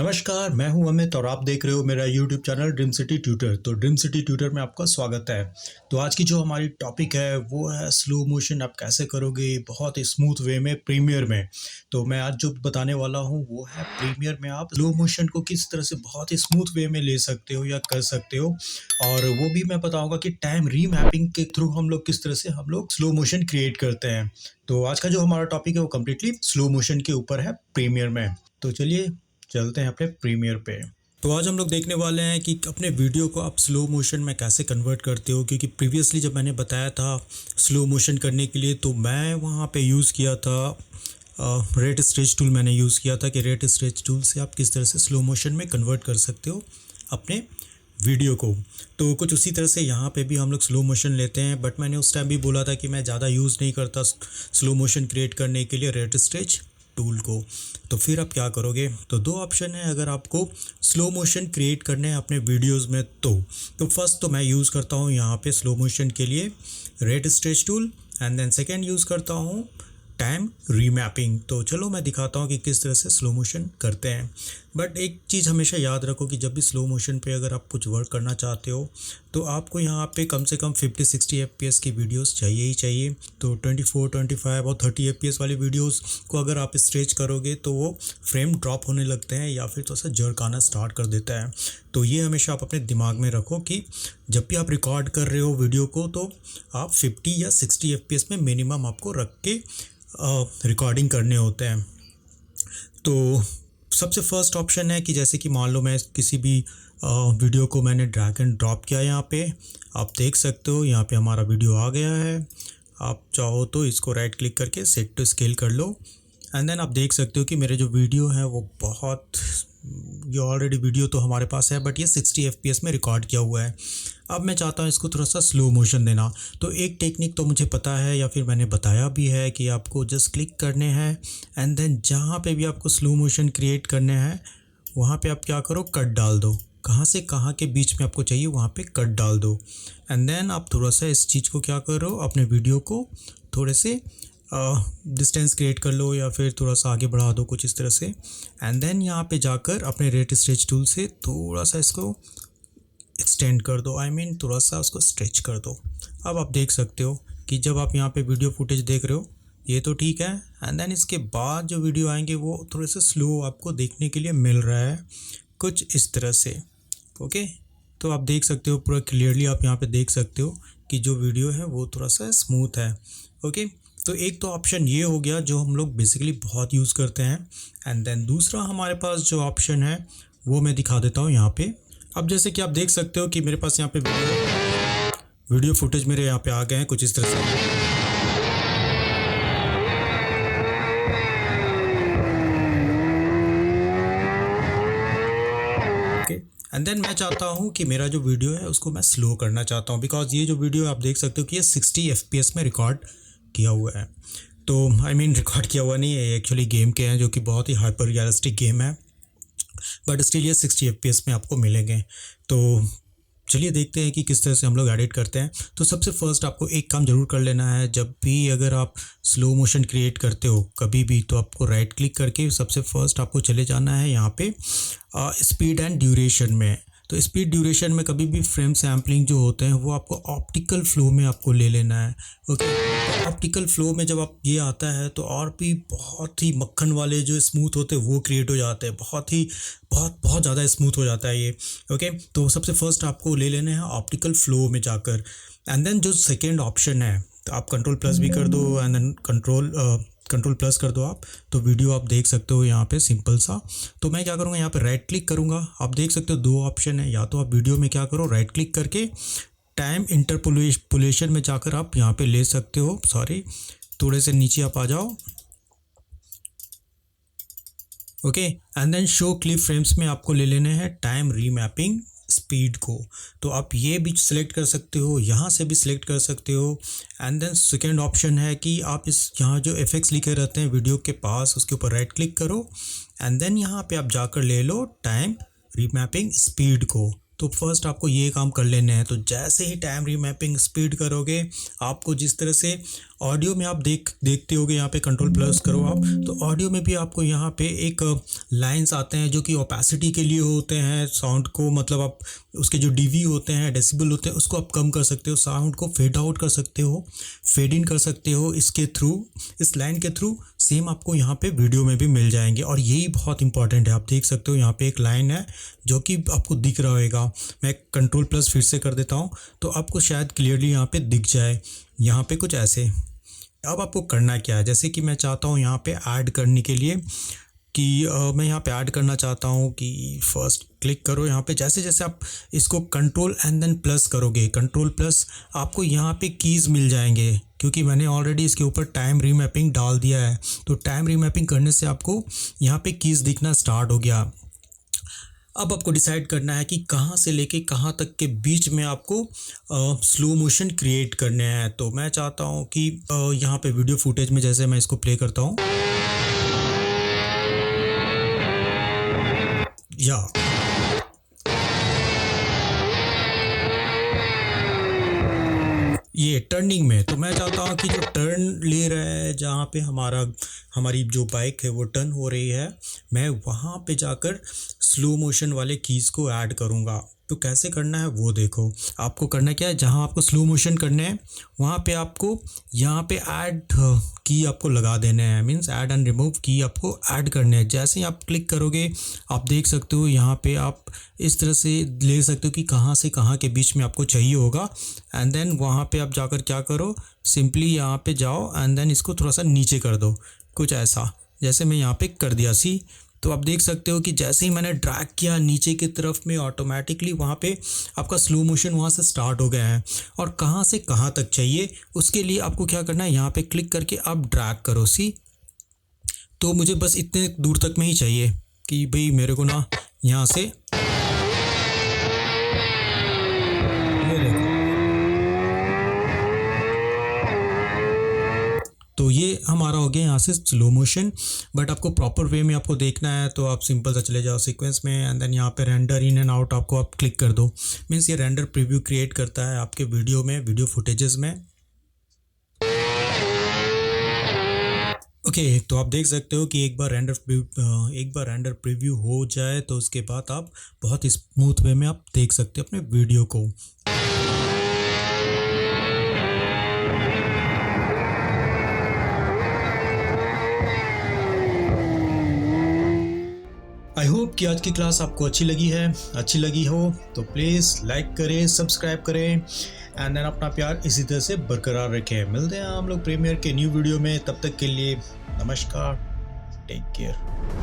नमस्कार, मैं हूं अमित और आप देख रहे हो मेरा YouTube channel dream city tutor. तो ड्रीम सिटी ट्यूटर में आपका स्वागत है। तो आज की जो हमारी टॉपिक है वो है स्लो मोशन आप कैसे करोगे बहुत ही स्मूथ वे में प्रीमियर में। तो मैं आज जो बताने वाला हूं वो है प्रीमियर में आप स्लो मोशन को किस तरह से बहुत ही स्मूथ वे में ले सकते हो या कर सकते हो। और वो भी मैं बताऊंगा कि टाइम रीमैपिंग के थ्रू हम लोग किस तरह से हम लोग स्लो मोशन क्रिएट करते हैं। तो आज का जो हमारा टॉपिक है वो कम्प्लीटली स्लो मोशन के ऊपर है प्रीमियर में। तो चलिए चलते हैं अपने प्रीमियर पे। तो आज हम लोग देखने वाले हैं कि अपने वीडियो को आप स्लो मोशन में कैसे कन्वर्ट करते हो, क्योंकि प्रीवियसली जब मैंने बताया था स्लो मोशन करने के लिए तो मैं वहाँ पे यूज़ किया था रेट स्ट्रेच टूल मैंने यूज़ किया था कि रेट स्ट्रेच टूल से आप किस तरह से स्लो मोशन में कन्वर्ट कर सकते हो अपने वीडियो को। तो कुछ उसी तरह से यहाँ पे भी हम लोग स्लो मोशन लेते हैं, बट मैंने उस टाइम भी बोला था कि मैं ज़्यादा यूज़ नहीं करता स्लो मोशन क्रिएट करने के लिए रेट स्ट्रेच टूल को। तो फिर आप क्या करोगे, तो दो ऑप्शन है अगर आपको स्लो मोशन क्रिएट करने हैं अपने वीडियोस में। तो फर्स्ट तो मैं यूज़ करता हूँ यहाँ पे स्लो मोशन के लिए rate stretch tool, and then second use करता हूँ टाइम रीमैपिंग। तो चलो मैं दिखाता हूँ कि किस तरह से स्लो मोशन करते हैं। बट एक चीज़ हमेशा याद रखो कि जब भी स्लो मोशन पे अगर आप कुछ वर्क करना चाहते हो तो आपको यहाँ पे कम से कम 50-60 FPS की वीडियोस चाहिए ही चाहिए। तो 24, 25 और 30 FPS वाली वीडियोस को अगर आप स्ट्रेच करोगे तो वो फ्रेम ड्रॉप होने लगते हैं या फिर थोड़ा सा जर्क आना स्टार्ट कर देता है। तो ये हमेशा आप अपने दिमाग में रखो कि जब भी आप रिकॉर्ड कर रहे हो वीडियो को तो आप 50 या 60 FPS में मिनिमम आपको रख के रिकॉर्डिंग करने होते हैं। तो सबसे फर्स्ट ऑप्शन है कि जैसे कि मान लो मैं किसी भी वीडियो को मैंने ड्रैग एंड ड्रॉप किया, यहाँ पे आप देख सकते हो यहाँ पे हमारा वीडियो आ गया है। आप चाहो तो इसको राइट क्लिक करके सेट टू स्केल कर लो, एंड देन आप देख सकते हो कि मेरे जो वीडियो है वो ये ऑलरेडी वीडियो तो हमारे पास है, बट ये 60 FPS में रिकॉर्ड किया हुआ है। अब मैं चाहता हूँ इसको थोड़ा सा स्लो मोशन देना। तो एक टेक्निक तो मुझे पता है या फिर मैंने बताया भी है कि आपको जस्ट क्लिक करने हैं एंड देन जहाँ पे भी आपको स्लो मोशन क्रिएट करने हैं वहाँ पे आप क्या करो, कट डाल दो। कहाँ से कहाँ के बीच में आपको चाहिए वहाँ पे कट डाल दो, एंड देन आप थोड़ा सा इस चीज़ को क्या करो, अपने वीडियो को थोड़े से डिस्टेंस क्रिएट कर लो या फिर थोड़ा सा आगे बढ़ा दो कुछ इस तरह से, एंड देन यहाँ पे जाकर अपने रेट स्ट्रेच टूल से थोड़ा सा इसको एक्सटेंड कर दो, थोड़ा सा उसको स्ट्रेच कर दो। अब आप देख सकते हो कि जब आप यहाँ पे वीडियो फुटेज देख रहे हो ये तो ठीक है, एंड देन इसके बाद जो वीडियो आएंगे वो थोड़े से स्लो आपको देखने के लिए मिल रहा है कुछ इस तरह से। ओके, तो आप देख सकते हो पूरा क्लियरली आप यहाँ पे देख सकते हो कि जो वीडियो है वो थोड़ा सा स्मूथ है। ओके, तो एक तो ऑप्शन ये हो गया जो हम लोग बेसिकली बहुत यूज़ करते हैं, एंड देन दूसरा हमारे पास जो ऑप्शन है वो मैं दिखा देता हूँ यहाँ पे। अब जैसे कि आप देख सकते हो कि मेरे पास यहाँ पे वीडियो फुटेज मेरे यहाँ पे आ गए हैं कुछ इस तरह से। एंड देन मैं चाहता हूँ कि मेरा जो वीडियो है उसको मैं स्लो करना चाहता हूँ, बिकॉज ये जो वीडियो आप देख सकते हो कि ये 60 FPS में रिकॉर्ड किया हुआ है। तो रिकॉर्ड किया हुआ नहीं है, एक्चुअली गेम के हैं जो कि बहुत ही हाइपर रियलिस्टिक गेम है, बट स्टिल ये 60 FPS में आपको मिलेंगे। तो चलिए देखते हैं कि किस तरह से हम लोग एडिट करते हैं। तो सबसे फर्स्ट आपको एक काम ज़रूर कर लेना है, जब भी अगर आप स्लो मोशन क्रिएट करते हो कभी भी तो आपको राइट क्लिक करके सबसे फर्स्ट आपको चले जाना है यहाँ पे स्पीड एंड ड्यूरेशन में। तो स्पीड ड्यूरेशन में कभी भी फ्रेम सैम्पलिंग जो होते हैं वो आपको ऑप्टिकल फ्लो में आपको ले लेना है। ओके, तो ऑप्टिकल फ्लो में जब आप ये आता है तो और भी बहुत ही मक्खन वाले जो स्मूथ होते हैं वो क्रिएट हो जाते हैं, बहुत ज़्यादा स्मूथ हो जाता है ये। ओके, तो सबसे फर्स्ट आपको ले लेने हैं ऑप्टिकल फ्लो में जाकर, एंड देन जो सेकेंड ऑप्शन है तो आप कंट्रोल प्लस भी कर दो, एंड देन कंट्रोल प्लस कर दो आप, तो वीडियो आप देख सकते हो यहाँ पे सिंपल सा। तो मैं क्या करूँगा यहाँ पे राइट क्लिक करूँगा। आप देख सकते हो दो ऑप्शन है, या तो आप वीडियो में क्या करो राइट क्लिक करके टाइम इंटरपोलेशन में जाकर आप यहाँ पे ले सकते हो, थोड़े से नीचे आप आ जाओ। Okay, and then show clip frames में आपको ले लेने हैं टाइम रीमैपिंग स्पीड को। तो आप ये भी सिलेक्ट कर सकते हो, यहाँ से भी सिलेक्ट कर सकते हो, एंड देन सेकेंड ऑप्शन है कि आप यहाँ जो इफेक्ट्स लिखे रहते हैं वीडियो के पास उसके ऊपर राइट क्लिक करो, एंड देन यहाँ पे आप जाकर ले लो टाइम रीमैपिंग स्पीड को। तो फर्स्ट आपको ये काम कर लेने हैं। तो जैसे ही टाइम रीमैपिंग स्पीड करोगे, आपको जिस तरह से ऑडियो में आप देखते होगे, यहाँ पे कंट्रोल प्लस करो आप, तो ऑडियो में भी आपको यहाँ पे एक लाइंस आते हैं जो कि ओपेसिटी के लिए होते हैं। साउंड को मतलब आप उसके जो डीवी होते हैं, डेसिबल होते हैं, उसको आप कम कर सकते हो। साउंड को फेड आउट कर सकते हो, फेड इन कर सकते हो इसके थ्रू, इस लाइन के थ्रू। सेम आपको यहाँ पे वीडियो में भी मिल जाएंगे और यही बहुत इंपॉर्टेंट है। आप देख सकते हो यहाँ पे एक लाइन है जो कि आपको दिख रहा होगा। मैं कंट्रोल प्लस फिर से कर देता हूँ तो आपको शायद क्लियरली यहाँ पे दिख जाए। यहाँ पे कुछ ऐसे। अब आपको करना क्या है, जैसे कि मैं चाहता हूँ यहाँ पे ऐड करने के लिए कि मैं यहाँ पे ऐड करना चाहता हूँ कि फर्स्ट क्लिक करो यहाँ पे। जैसे जैसे आप इसको कंट्रोल एंड देन प्लस करोगे, कंट्रोल प्लस, आपको यहाँ पे कीज़ मिल जाएंगे क्योंकि मैंने ऑलरेडी इसके ऊपर टाइम रीमैपिंग डाल दिया है। तो टाइम रीमैपिंग करने से आपको यहाँ पे कीज़ दिखना स्टार्ट हो गया। अब आपको डिसाइड करना है कि कहाँ से लेके कहाँ तक के बीच में आपको स्लो मोशन क्रिएट करने हैं। तो मैं चाहता हूँ कि यहाँ पे वीडियो फुटेज में जैसे मैं इसको प्ले करता हूँ या ये टर्निंग में, तो मैं चाहता हूँ कि जो टर्न ले रहा है, जहाँ पे हमारी जो बाइक है वो टर्न हो रही है, मैं वहाँ पे जाकर स्लो मोशन वाले कीज़ को ऐड करूँगा। तो कैसे करना है वो देखो। आपको करना क्या है, जहाँ आपको स्लो मोशन करने हैं वहाँ पे आपको यहाँ पे ऐड की आपको लगा देने हैं, मीन्स ऐड एंड रिमूव की आपको ऐड करने हैं। जैसे ही आप क्लिक करोगे आप देख सकते हो यहाँ पे आप इस तरह से ले सकते हो कि कहाँ से कहाँ के बीच में आपको चाहिए होगा। एंड देन वहाँ पे आप जाकर क्या करो, सिंपली यहाँ पे जाओ एंड देन इसको थोड़ा सा नीचे कर दो, कुछ ऐसा। जैसे मैं यहाँ पे कर दिया सी, तो आप देख सकते हो कि जैसे ही मैंने ड्रैग किया नीचे की तरफ में, ऑटोमेटिकली वहाँ पे आपका स्लो मोशन वहाँ से स्टार्ट हो गया है। और कहाँ से कहाँ तक चाहिए उसके लिए आपको क्या करना है, यहाँ पे क्लिक करके आप ड्रैग करो सी। तो मुझे बस इतने दूर तक में ही चाहिए कि भाई मेरे को ना यहाँ से, ये देखो, तो ये हमारा हो गया यहाँ से स्लो मोशन। बट आपको प्रॉपर वे में आपको देखना है तो आप सिंपल सा चले जाओ सीक्वेंस में एंड देन यहाँ पे रेंडर इन एंड आउट आपको आप क्लिक कर दो। मीन्स ये रेंडर प्रीव्यू क्रिएट करता है आपके वीडियो में, वीडियो फुटेजेस में। ओके तो आप देख सकते हो कि एक बार रेंडर प्रीव्यू हो जाए तो उसके बाद आप बहुत स्मूथ वे में आप देख सकते हो अपने वीडियो को। आई होप कि आज की क्लास आपको अच्छी लगी हो तो प्लीज़ लाइक करें, सब्सक्राइब करें एंड देन अपना प्यार इसी तरह से बरकरार रखें। मिलते हैं हम लोग प्रीमियर के न्यू वीडियो में, तब तक के लिए नमस्कार, टेक केयर।